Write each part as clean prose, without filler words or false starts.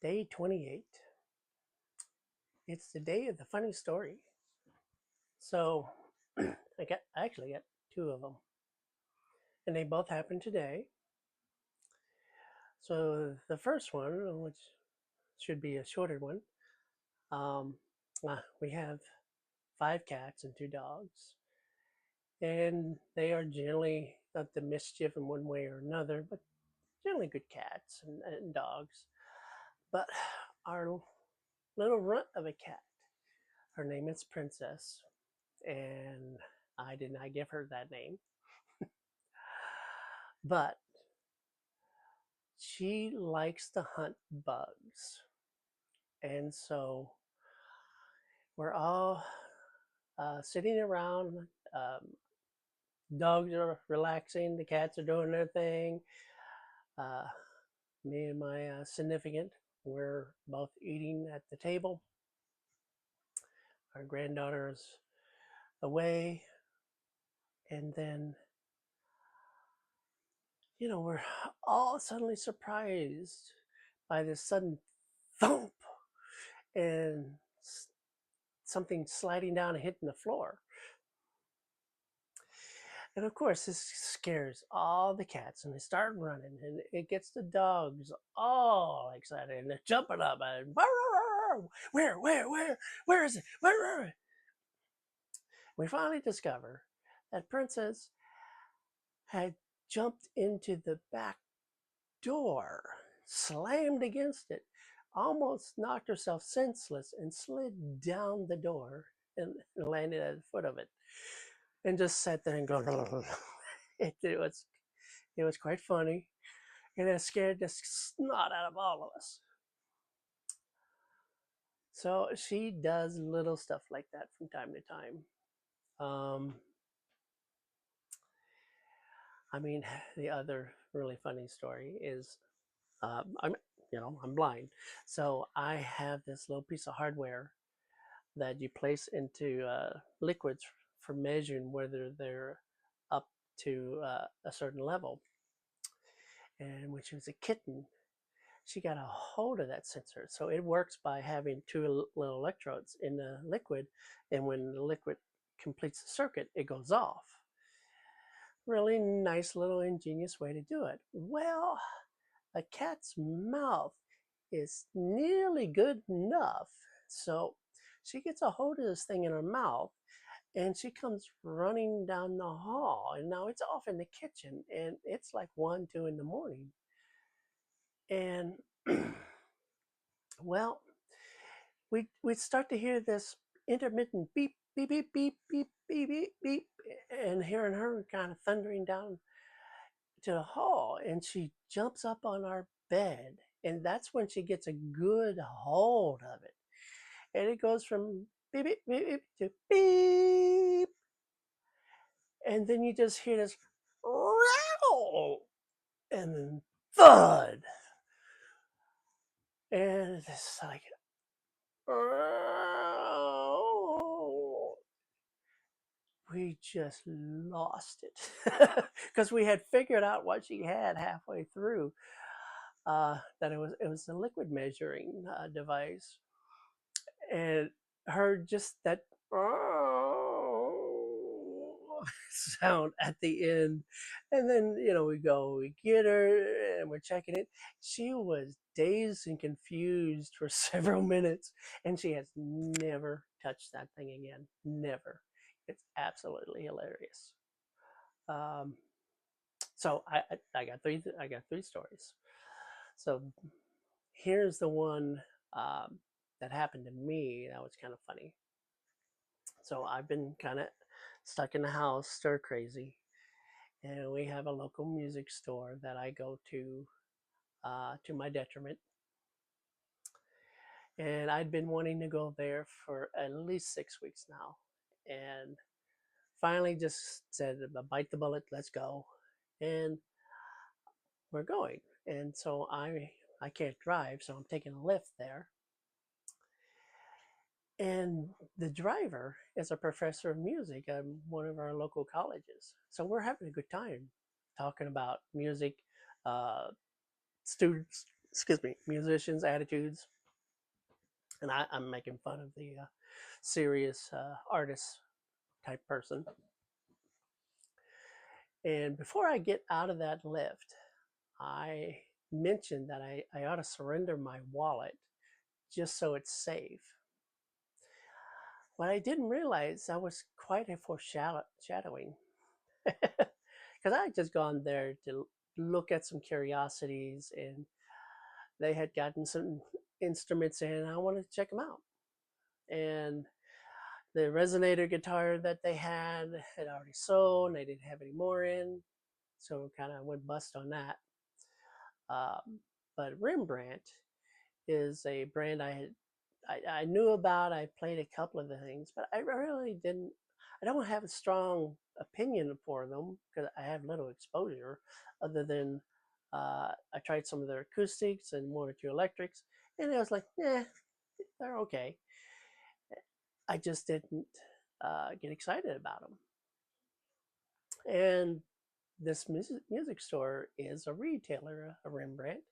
Day 28. It's the day of the funny story. So I actually got two of them, and they both happened today. So the first one, which should be a shorter one, um, we have five cats and two dogs, and they are generally up to mischief in one way or another, but generally good cats and dogs. But our little runt of a cat, her name is Princess, and I did not give her that name. But she likes to hunt bugs. And so we're all sitting around. Dogs are relaxing, the cats are doing their thing. Uh, Me and my significant, we're both eating at the table. Our granddaughter is away. And then, we're all suddenly surprised by this sudden thump and something sliding down and hitting the floor. And of course, this scares all the cats, and they start running, and it gets the dogs all excited, and they're jumping up and where is it? Where? We finally discover that Princess had jumped into the back door, slammed against it, almost knocked herself senseless, and slid down the door and landed at the foot of it, and just sat there and go. It was quite funny, and it scared the snot out of all of us. So she does little stuff like that from time to time. Um, I mean, the other really funny story is I'm I'm blind, so I have this little piece of hardware that you place into liquids for measuring whether they're up to a certain level. And when she was a kitten, she got a hold of that sensor. So it works by having two little electrodes in the liquid, and when the liquid completes the circuit, it goes off. Really nice little ingenious way to do it. Well, a cat's mouth is nearly good enough. So she gets a hold of this thing in her mouth, and she comes running down the hall. And now it's off in the kitchen, and it's like 1, 2 in the morning. And well, we'd start to hear this intermittent beep, beep, beep, beep, beep, beep, beep, beep, and hearing her kind of thundering down to the hall. And she jumps up on our bed, and that's when she gets a good hold of it. And it goes from beep, beep, beep, beep to beep. And then you just hear this rattle, and then thud. And it's like, we just lost it because we had figured out what she had halfway through, that it was a liquid measuring device, and her just that sound at the end. And then we get her and we're checking it. She was dazed and confused for several minutes, and she has never touched that thing again. Never. It's absolutely hilarious. um, so I got three stories. So here's the one that happened to me that was kind of funny. So I've been kind of stuck in the house, stir crazy, and we have a local music store that I go to my detriment. And I'd been wanting to go there for at least 6 weeks now, and finally just said, "Bite the bullet, let's go," and we're going. And so I can't drive, so I'm taking a Lyft there. And the driver is a professor of music at one of our local colleges. So we're having a good time talking about music, uh, students excuse me, musicians' attitudes, and I'm making fun of the serious artist type person. And before I get out of that lift, I mentioned that I ought to surrender my wallet just so it's safe. What I didn't realize, that was quite a foreshadowing, because I had just gone there to look at some curiosities, and they had gotten some instruments in, and I wanted to check them out. And the resonator guitar that they had already sold, and they didn't have any more in, so kind of went bust on that. Um, but Rembrandt is a brand I knew about. I played a couple of the things, but I really didn't. I don't have a strong opinion for them because I have little exposure, other than I tried some of their acoustics and one or two electrics, and I was like, yeah, they're okay. I just didn't get excited about them. And this music store is a retailer of Rembrandt,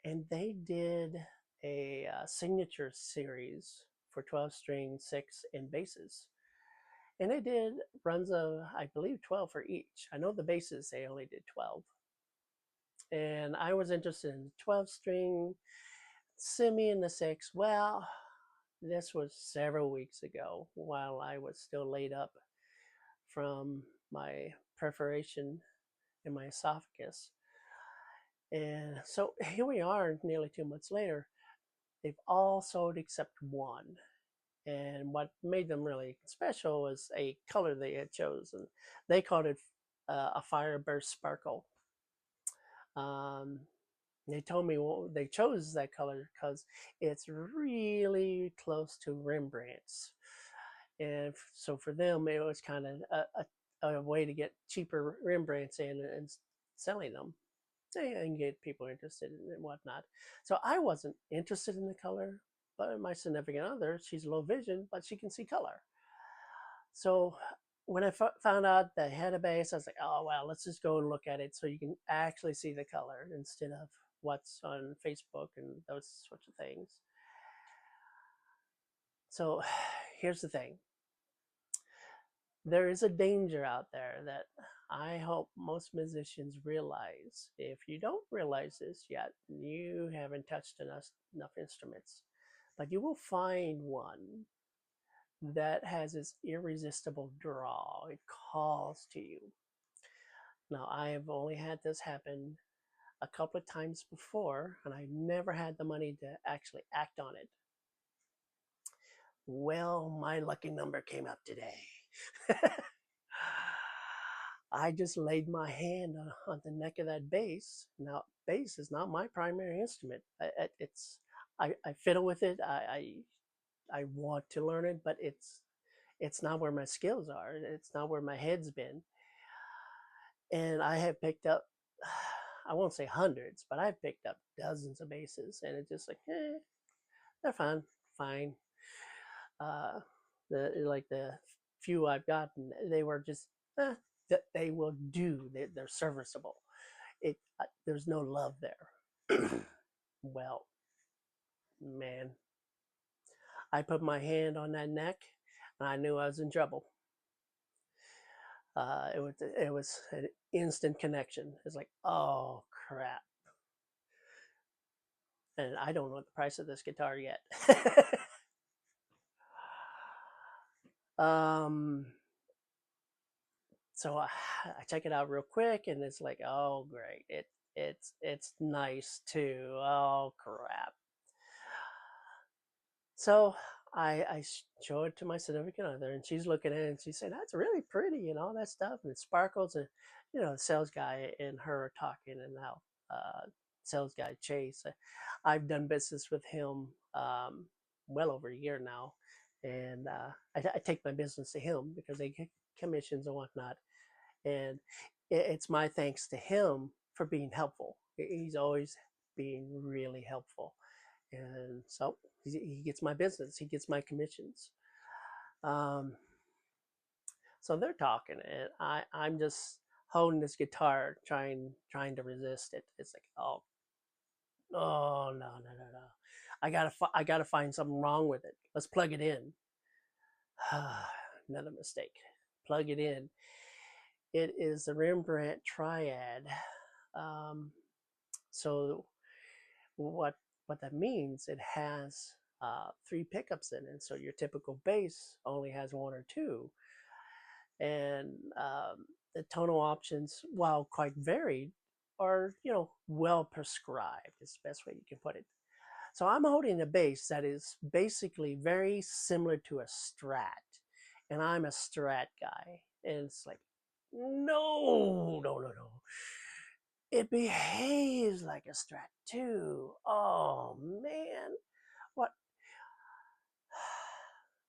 and they did a signature series for 12 string, six, and basses. And they did runs of, I believe, 12 for each. I know the basses, they only did 12. And I was interested in 12 string, semi, and the six. Well, this was several weeks ago while I was still laid up from my perforation in my esophagus. And so here we are nearly 2 months later. They've all sold except one. And what made them really special was a color they had chosen. They called it a fireburst sparkle. Um, they told me, well, they chose that color because it's really close to Rembrandt's, and so for them it was kind of a way to get cheaper Rembrandts in and selling them and get people interested in it and whatnot. So I wasn't interested in the color, but my significant other, she's low vision, but she can see color. So when I found out they had a base, I was like, oh, well, let's just go and look at it so you can actually see the color instead of what's on Facebook and those sorts of things. So here's the thing, there is a danger out there that I hope most musicians realize. If you don't realize this yet, you haven't touched enough instruments. But you will find one that has this irresistible draw. It calls to you. Now, I have only had this happen a couple of times before, and I never had the money to actually act on it. Well, my lucky number came up today. I just laid my hand on the neck of that bass. Now, bass is not my primary instrument. I fiddle with it. I want to learn it, but it's not where my skills are. It's not where my head's been. And I have picked up, I won't say hundreds, but I've picked up dozens of basses, and it's just like, they're fine. Uh, the few I've gotten, they were just that they will do. They're serviceable. There's no love there. Well, man, I put my hand on that neck, and I knew I was in trouble. It was an instant connection. It's like, oh crap, and I don't know the price of this guitar yet. um, so I check it out real quick, and it's like, oh great, it's nice too. Oh crap. So I show it to my significant other, and she's looking at it, and she said, "That's really pretty and all that stuff, and it sparkles." And the sales guy and her are talking, and now sales guy Chase, I've done business with him well over a year now, and I take my business to him because they get commissions and whatnot, and it's my thanks to him for being helpful. He's always being really helpful, and so he gets my business, he gets my commissions. um, so they're talking, and I'm just holding this guitar trying to resist it. It's like, oh Oh no, no, no, no. I gotta find something wrong with it. Let's plug it in. Another mistake. Plug it in. It is the Rembrandt Triad. Um, so what what that means? It has three pickups in it. So your typical bass only has one or two, and the tonal options, while quite varied, are well prescribed. Is the best way you can put it. So I'm holding a bass that is basically very similar to a Strat, and I'm a Strat guy. And it's like, no, no, no, no. It behaves like a Strat too. Oh man, what?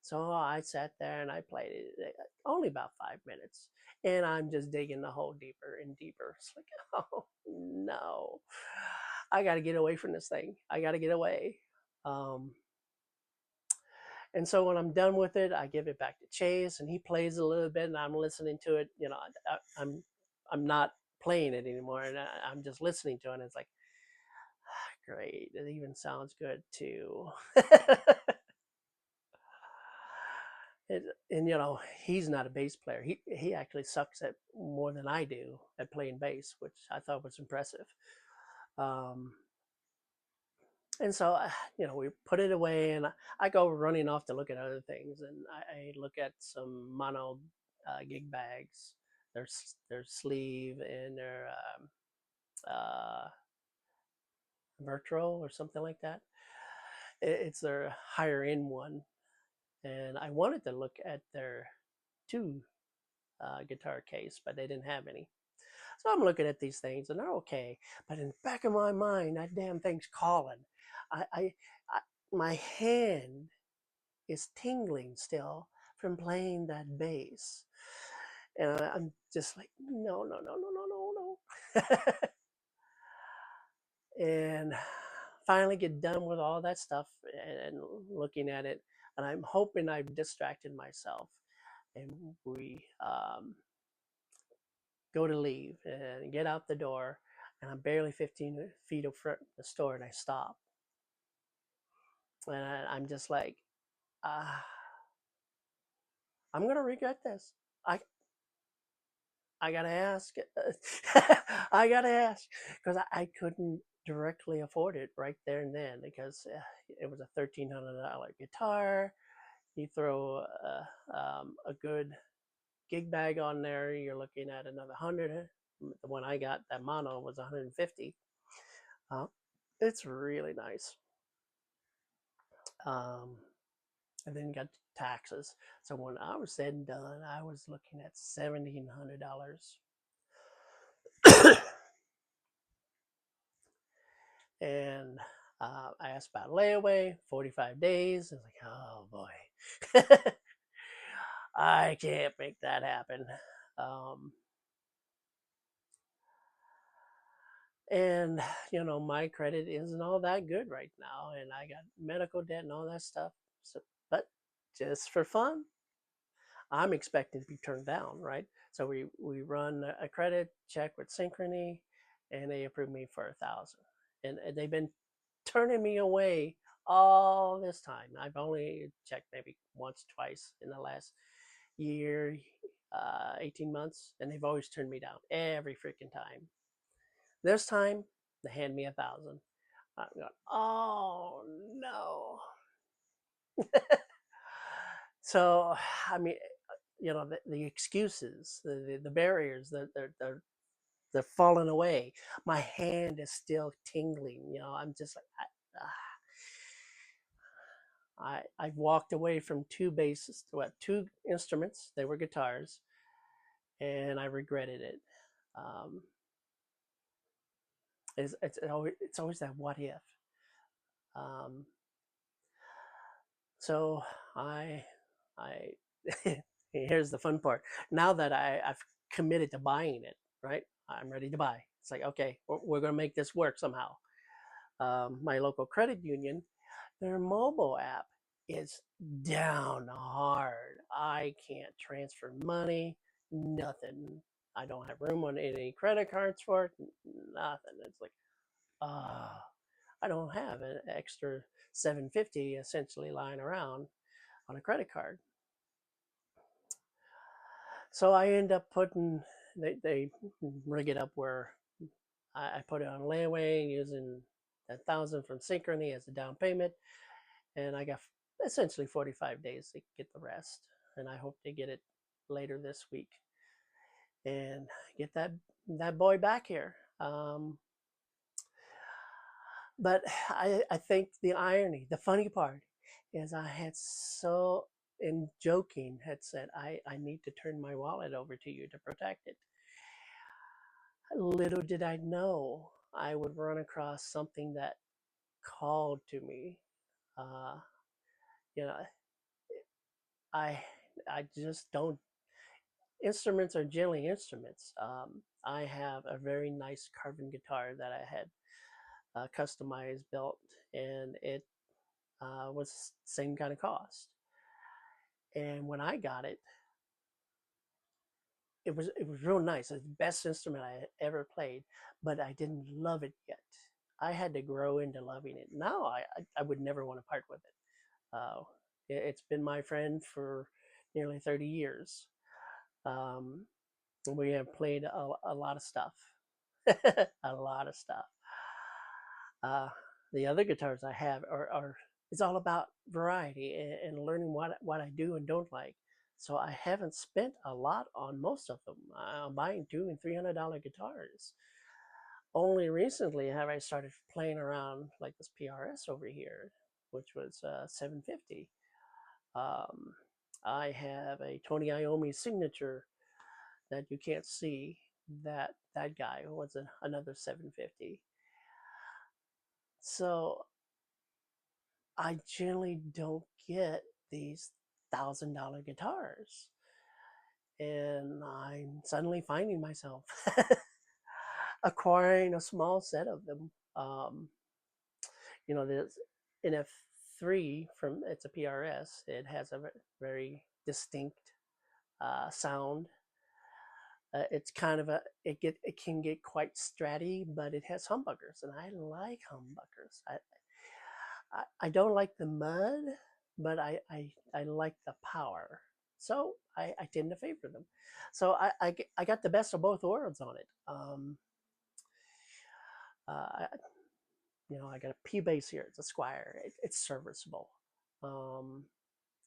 So I sat there and I played it only about 5 minutes, and I'm just digging the hole deeper and deeper. It's like, oh no, I got to get away from this thing. I got to get away. Um, And so when I'm done with it, I give it back to Chase, and he plays a little bit, and I'm listening to it. I'm not playing it anymore, and I'm just listening to it. And it's like, great, it even sounds good too. it, and he's not a bass player. He actually sucks at more than I do at playing bass, which I thought was impressive. Um, and so we put it away, and I go running off to look at other things, and I look at some mono gig bags, their sleeve and their Virtual or something like that. It's their higher end one, and I wanted to look at their two guitar case, but they didn't have any. So I'm looking at these things, and they're okay, but in the back of my mind, that damn thing's calling. I my hand is tingling still from playing that bass. And I'm just like, no, no, no, no, no, no, no. And finally get done with all that stuff and looking at it. And I'm hoping I've distracted myself. And we go to leave and get out the door. And I'm barely 15 feet from the store, and I stop. And I'm just like, ah, I'm going to regret this. I, I gotta ask. I gotta ask because I couldn't directly afford it right there and then because it was a $1,300 guitar. You throw a good gig bag on there, you're looking at another 100. The one I got, that mono, was 150. Uh, it's really nice. Um, and then you got taxes. So when I was said and done, I was looking at $1,700. And I asked about layaway, 45 days. I was like, oh boy, I can't make that happen. Um, and my credit isn't all that good right now, and I got medical debt and all that stuff. So, but just for fun, I'm expecting to be turned down, right? So we run a credit check with Synchrony, and they approved me for 1,000, and they've been turning me away all this time. I've only checked maybe once, twice in the last year, 18 months, and they've always turned me down every freaking time. This time, they hand me 1,000. I'm going, oh no. So, I mean, the excuses, the barriers, they're falling away. My hand is still tingling. I'm just like, I walked away from two basses, what, two instruments. They were guitars, and I regretted it. Um, it's always that what if. Um, so I here's the fun part. Now that I've committed to buying it, right? I'm ready to buy. It's like, okay, we're going to make this work somehow. My local credit union, their mobile app is down hard. I can't transfer money, nothing. I don't have room on any credit cards for it, nothing. It's like, ah. I don't have an extra 750 essentially lying around on a credit card. So I end up putting, they rig it up where I put it on layaway using 1,000 from Synchrony as a down payment, and I got essentially 45 days to get the rest. And I hope to get it later this week and get that boy back here. But I think the irony, the funny part, is I had so in joking had said I need to turn my wallet over to you to protect it. Little did I know I would run across something that called to me. Uh, you know, I I just don't. Instruments are generally instruments. I have a very nice carbon guitar that I had customized, built, and it was same kind of cost. And when I got it, it was real nice. It's the best instrument I had ever played, but I didn't love it yet. I had to grow into loving it. Now I would never want to part with it. It's been my friend for nearly 30 years. Um, we have played a lot of stuff, a lot of stuff. Uh, the other guitars I have are it's all about variety and learning what I do and don't like. So I haven't spent a lot on most of them. I'm buying $200 and $300 guitars. Only recently have I started playing around like this PRS over here, which was 750. Um, I have a Tony Iommi signature that you can't see. That guy was another 750. So I generally don't get these $1,000 guitars, and I'm suddenly finding myself acquiring a small set of them. Um, there's NF3 from it's a PRS. It has a very distinct sound. It's kind of it can get quite stratty, but it has humbuckers, and I like humbuckers. I don't like the mud, but I like the power. So I tend to favor them. So I got the best of both worlds on it. I, I got a P bass here. It's a Squire. It's serviceable, um,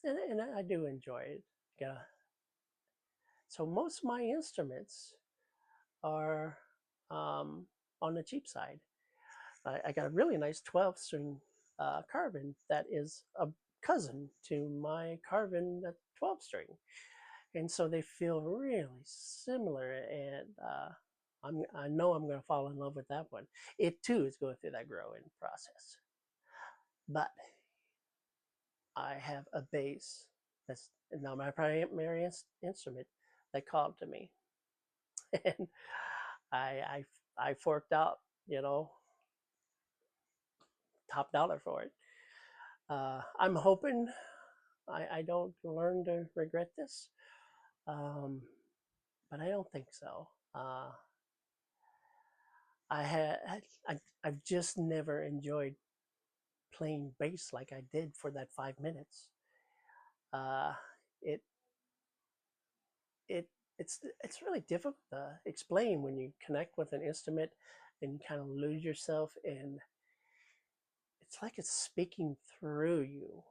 and I do enjoy it. Got a, so most of my instruments are um, on the cheap side. I got a really nice 12 string carbon that is a cousin to my carbon 12 string. And so they feel really similar. And I know I'm going to fall in love with that one. It too is going through that growing process. But I have a bass that's now my primary instrument that called to me. And I, I forked out, you know, top dollar for it. I'm hoping I don't learn to regret this, um, but I don't think so. I had I've just never enjoyed playing bass like I did for that 5 minutes. Uh, it it it's really difficult to explain when you connect with an instrument and you kind of lose yourself and it's like it's speaking through you.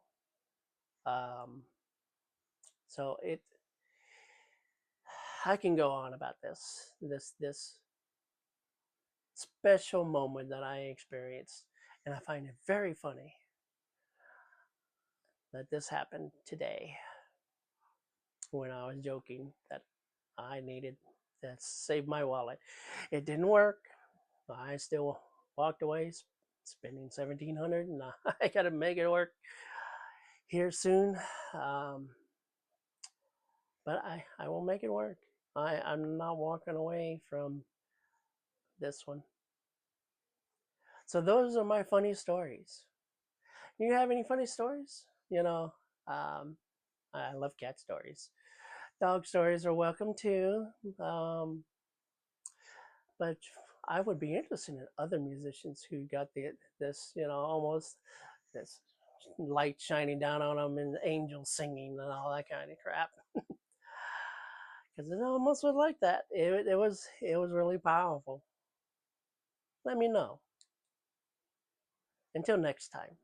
Um, so it I can go on about this special moment that I experienced, and I find it very funny that this happened today when I was joking that I needed to save my wallet. It didn't work. I still walked away spending 1,700, and I got to make it work here soon. Um, but I will make it work. I'm not walking away from this one. So those are my funny stories. You have any funny stories? Um, I love cat stories. Dog stories are welcome too. But I would be interested in other musicians who got this, almost this light shining down on them and angels singing and all that kind of crap. Because it almost was like that. It was really powerful. Let me know. Until next time.